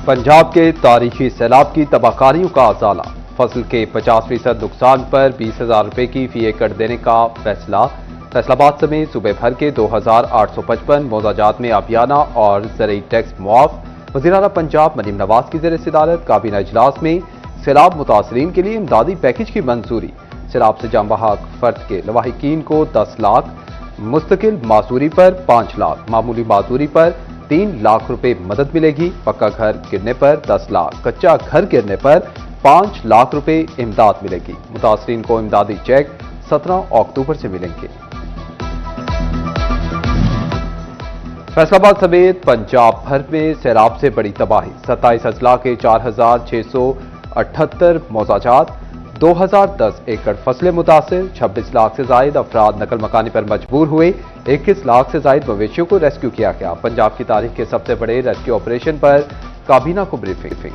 पंजाब के तारीखी सैलाब की तबाहकारियों का अजाला। फसल के 50% नुकसान पर 20,000 रुपए की फी एकड़ देने का फैसला। फैसलाबाद समेत सूबे भर के 2,855 मौजाजात में आबियाना और ज़रई टैक्स मुआफ। वज़ीर-ए-आला पंजाब मरीम नवाज की ज़ेर सदारत काबीना इजलास में सैलाब मुतासरीन के लिए इमदादी पैकेज की मंजूरी। सैलाब से जाम बहक फर्द के लवाहिकीन को 10 लाख, मुस्तकिल मासूरी पर 5 लाख, मामूली मासूरी पर 3 लाख रुपए मदद मिलेगी। पक्का घर गिरने पर 10 लाख, कच्चा घर गिरने पर 5 लाख रुपए इमदाद मिलेगी। मुतासरीन को इमदादी चेक 17 अक्टूबर से मिलेंगे। फैसलाबाद समेत पंजाब भर में सैलाब से बड़ी तबाही। 27 अजला के 4,678 मौजाजात, 2,010 एकड़ फसलें मुतासिर। 26 लाख से जायद अफराद नकल मकानी पर मजबूर हुए। 21 लाख से जायद मवेशियों को रेस्क्यू किया गया। पंजाब की तारीख के सबसे बड़े रेस्क्यू ऑपरेशन पर काबीना को ब्रीफिंग।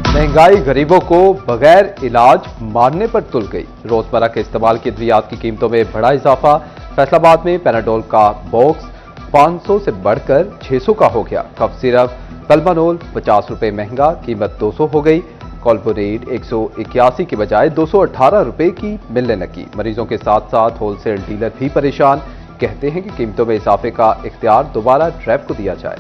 महंगाई गरीबों को बगैर इलाज मारने पर तुल गई। रोजमर्रा के इस्तेमाल की अद्वियात की कीमतों में बड़ा इजाफा। फैसलाबाद में पैनाडोल का बॉक्स 500 से बढ़कर 600 का हो गया। कफ सिरप कलमानोल 50 रुपए महंगा, कीमत 200 हो गई। कॉल्पोरेट 181 की बजाय 218 रुपए की मिलने लगी। मरीजों के साथ साथ होलसेल डीलर भी परेशान। कहते हैं कि कीमतों में इजाफे का इख्तियार दोबारा ट्रैप को दिया जाए।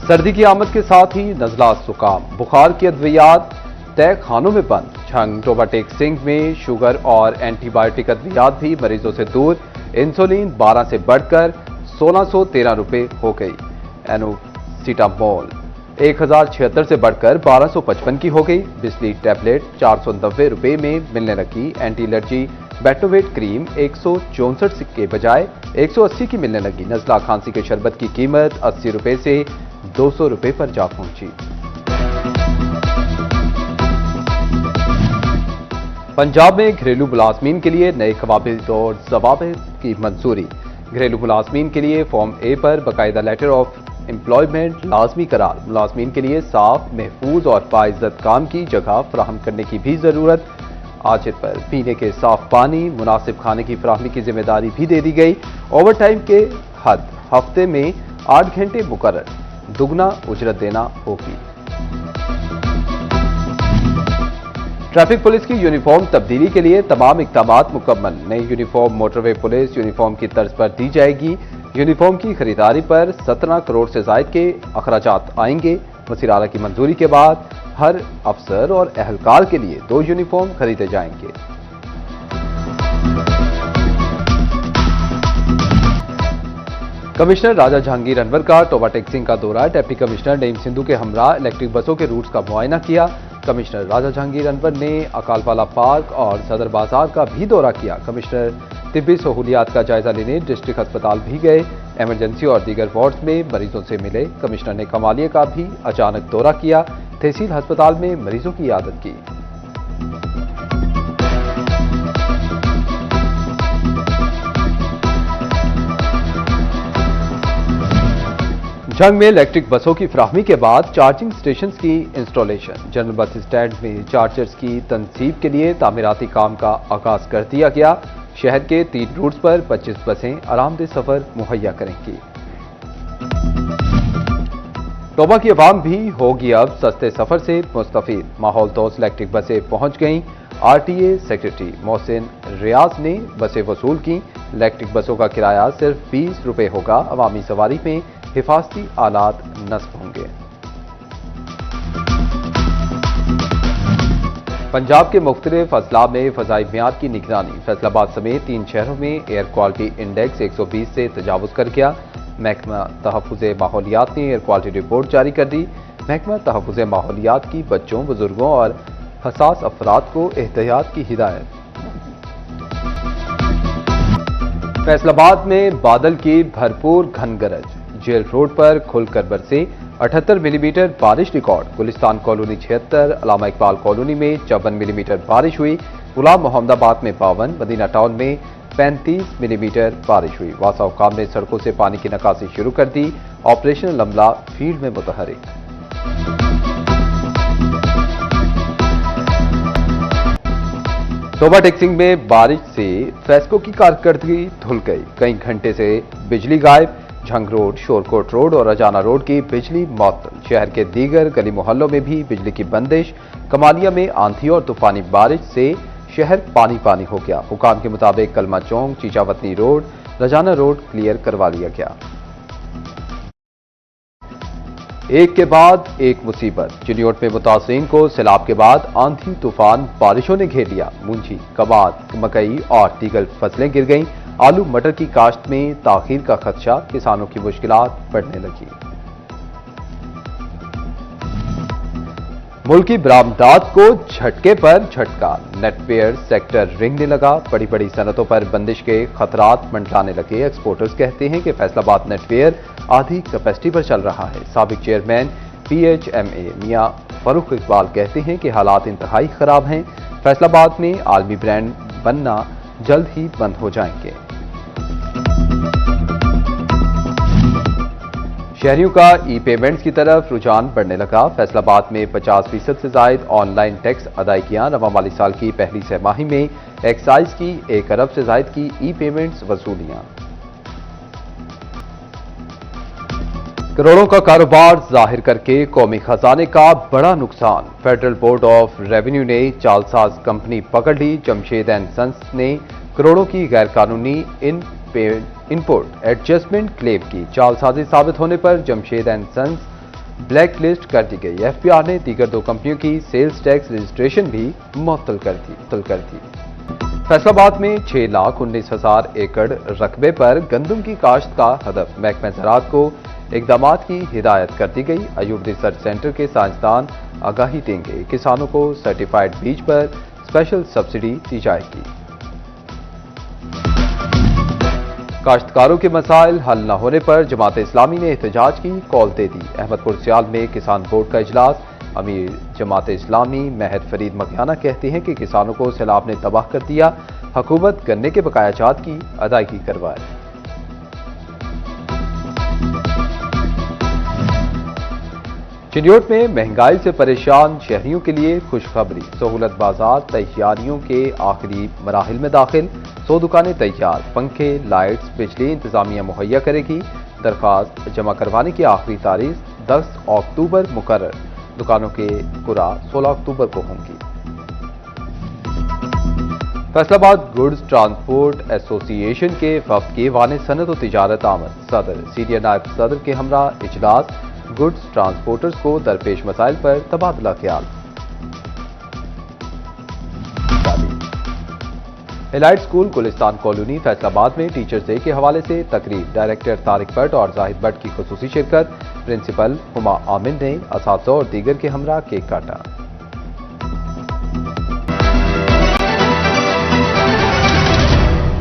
सर्दी की आमद के साथ ही नजला, जुकाम, बुखार की अद्वियात तय खानों में बंद। झंग टोबाटेक सिंह में शुगर और एंटीबायोटिक अद्वियात भी मरीजों से दूर। इंसुलिन 12 से बढ़कर 1613 रुपए हो गई। एनोसिटामोल 1076 से बढ़कर 1255 की हो गई। बिजली टैबलेट 490 रुपए में मिलने लगी। एंटी एलर्जी बेटोवेट क्रीम 164 के बजाय 180 की मिलने लगी। नजला खांसी के शरबत की कीमत 80 रुपए से 200 रुपए पर जा पहुंची। पंजाब में घरेलू मुलाजमीन के लिए नए क़वानीन और ज़वाबित की मंजूरी। घरेलू मुलाजमीन के लिए फॉर्म ए पर बाकायदा लेटर ऑफ एम्प्लॉयमेंट लाजमी करार। मुलाजमीन के लिए साफ, महफूज और बाइज्जत काम की जगह फराहम करने की भी जरूरत। आजिर पर पीने के साफ पानी, मुनासिब खाने की फराहमी की जिम्मेदारी भी दे दी गई। ओवर टाइम के हद हफ्ते में 8 घंटे मुकर्रर, दुगना उजरत देना होगी। ट्रैफिक पुलिस की यूनिफॉर्म तब्दीली के लिए तमाम इक़दामात मुकम्मल। नई यूनिफॉर्म मोटरवे पुलिस यूनिफॉर्म की तर्ज पर दी जाएगी। यूनिफॉर्म की खरीदारी पर 17 करोड़ से जायद के अखराजात आएंगे। वज़ीर-ए-आला की मंजूरी के बाद हर अफसर और एहलकार के लिए 2 यूनिफॉर्म खरीदे जाएंगे। कमिश्नर राजा जहांगीर अनवर का टोबाटेक सिंह का दौरा। डिप्टी कमिश्नर नईम सिंधु के हमरा इलेक्ट्रिक बसों के रूट्स का मुआयना किया। कमिश्नर राजा जहांगीर अनवर ने अकालवाला पार्क और सदर बाजार का भी दौरा किया। कमिश्नर तिब्बी सहूलियात का जायजा लेने डिस्ट्रिक्ट अस्पताल भी गए। इमरजेंसी और दीगर वार्ड्स में मरीजों से मिले। कमिश्नर ने कमालिया का भी अचानक दौरा किया। तहसील अस्पताल में मरीजों की इयादत की। झंग में इलेक्ट्रिक बसों की फराहमी के बाद चार्जिंग स्टेशन की इंस्टॉलेशन। जनरल बस स्टैंड में चार्जर्स की तनसीब के लिए तामीराती काम का आगाज कर दिया गया। शहर के 3 रूट्स पर 25 बसें आरामदेह सफर मुहैया करेंगी। टोबा की अवाम भी होगी अब सस्ते सफर से मुस्तफीद। माहौल तोस इलेक्ट्रिक बसें पहुंच गईं। आरटीए सेक्रेटरी मोहसिन रियाज ने बसें वसूल की। इलेक्ट्रिक बसों का किराया सिर्फ 20 रुपए होगा। अवामी सवारी में हिफाजती आलात नस्ब होंगे। पंजाब के मुख्तलिफ अजला में फजाई मियार की निगरानी। फैसलाबाद समेत 3 शहरों में एयर क्वालिटी इंडेक्स 120 से तजावुज कर गया। महकमा तहफ़्फ़ुज़ माहौलियात ने एयर क्वालिटी रिपोर्ट जारी कर दी। महकमा तहफ़्फ़ुज़ माहौलियात की बच्चों, बुजुर्गों और हसास अफराद को एहतियात की हिदायत। फैसलाबाद में बादल की भरपूर घन गरज। जेल रोड पर खुलकर बरसे 78 मिलीमीटर बारिश record. Gulistan colony 76, Allama Iqbal colony में 54 मिलीमीटर बारिश हुई। गुलाम मोहम्मदाबाद में 52, मदीना टाउन में 35 मिलीमीटर बारिश हुई। वासा हुकाम ने सड़कों से पानी की निकासी शुरू कर दी। ऑपरेशन लमला फील्ड में मुतहरिक। सोबा टेक्सिंग में बारिश से फेस्को की कारकर्दगी धुल गई। कई घंटे से बिजली गायब। झंग रोड, शोरकोट रोड और अजाना रोड की बिजली मअतल। शहर के दीगर गली मोहल्लों में भी बिजली की बंदिश। कमालिया में आंधी और तूफानी बारिश से शहर पानी पानी हो गया। हुकाम के मुताबिक कलमा चौक, चीचावतनी रोड, रजाना रोड क्लियर करवा लिया गया। एक के बाद एक मुसीबत। चिन्योट में मुतासिरीन को सैलाब के बाद आंधी तूफान बारिशों ने घेर लिया। मूंजी, कबाद, मकई और दीगर फसलें गिर गईं। आलू मटर की काश्त में ताखीर का खदशा। किसानों की मुश्किलात बढ़ने लगी। मुल्की बरामदात को झटके पर झटका। नेटवेयर सेक्टर रिंगने लगा। बड़ी बड़ी सनतों पर बंदिश के खतरात मंडराने लगे। एक्सपोर्टर्स कहते हैं कि फैसलाबाद नेटवेयर आधी कैपेसिटी पर चल रहा है। साबिक चेयरमैन PHMA मियां फरूख इकबाल कहते हैं कि हालात इंतहाई खराब हैं। फैसलाबाद में आलमी ब्रांड बनना जल्द ही बंद हो जाएंगे। शहरियों का ई-पेमेंट्स की तरफ रुझान बढ़ने लगा। फैसलाबाद में 50% से जायद ऑनलाइन टैक्स अदायगियां। रवा माली साल की पहली छमाही में एक्साइज की 1 अरब से जायद की ई-पेमेंट्स वसूलियां। करोड़ों का कारोबार जाहिर करके कौमी खजाने का बड़ा नुकसान। फेडरल बोर्ड ऑफ रेवेन्यू ने जालसाज कंपनी पकड़ ली। जमशेद एंड सन्स ने करोड़ों की गैरकानूनी इनपुट एडजस्टमेंट क्लेम की। जालसाजी साबित होने पर Jamshed and sons black list कर दी गई। FBR ने दीगर 2 कंपनियों की सेल्स टैक्स रजिस्ट्रेशन भी मुअत्तल कर दी। फैसलाबाद में 6,19,000 एकड़ रकबे पर गंदम की काश्त का हदफ। महकमा ज़राअत को इक़दामात की हिदायत कर दी गई। अयूब रिसर्च सेंटर के साइंसदान आगाही देंगे। किसानों को सर्टिफाइड बीज पर स्पेशल सब्सिडी दी जाएगी। काश्तकारों के मसाइल हल न होने पर जमात इस्लामी ने एहतजाज की कॉल दे दी। अहमदपुर सियाल में किसान बोर्ड का इजलास। अमीर जमात इस्लामी महर फरीद मकियाना कहते हैं कि किसानों को सैलाब ने तबाह कर दिया। हुकूमत गन्ने के बकाया जात की अदायगी करवाए। चिन्योट में महंगाई से परेशान शहरियों के लिए खुशखबरी। सहूलत बाजार तैयारियों के आखिरी मराहिल में दाखिल। 100 दुकानें तैयार। पंखे, लाइट्स, बिजली इंतजामिया मुहैया करेगी। दरखास्त जमा करवाने की आखिरी तारीख 10 अक्टूबर मुकर्रर। दुकानों के कुरा 16 अक्टूबर को होंगी। फैसलाबाद गुड्स ट्रांसपोर्ट एसोसिएशन के वफद के वाने सनत और तिजारत आमद। सदर, सीनियर नायब सदर के हमरा इजलास। गुड्स ट्रांसपोर्टर्स को दरपेश मसाइल पर तबादला ख्याल। Elite school Gulistan colony Faisalabad में टीचर्स डे के हवाले से तकरीब। डायरेक्टर तारिक भट्ट और जाहिद भट्ट की खुसूसी शिरकत। प्रिंसिपल हुमा आमिन ने असातिज़ा और दीगर के हमरा केक काटा।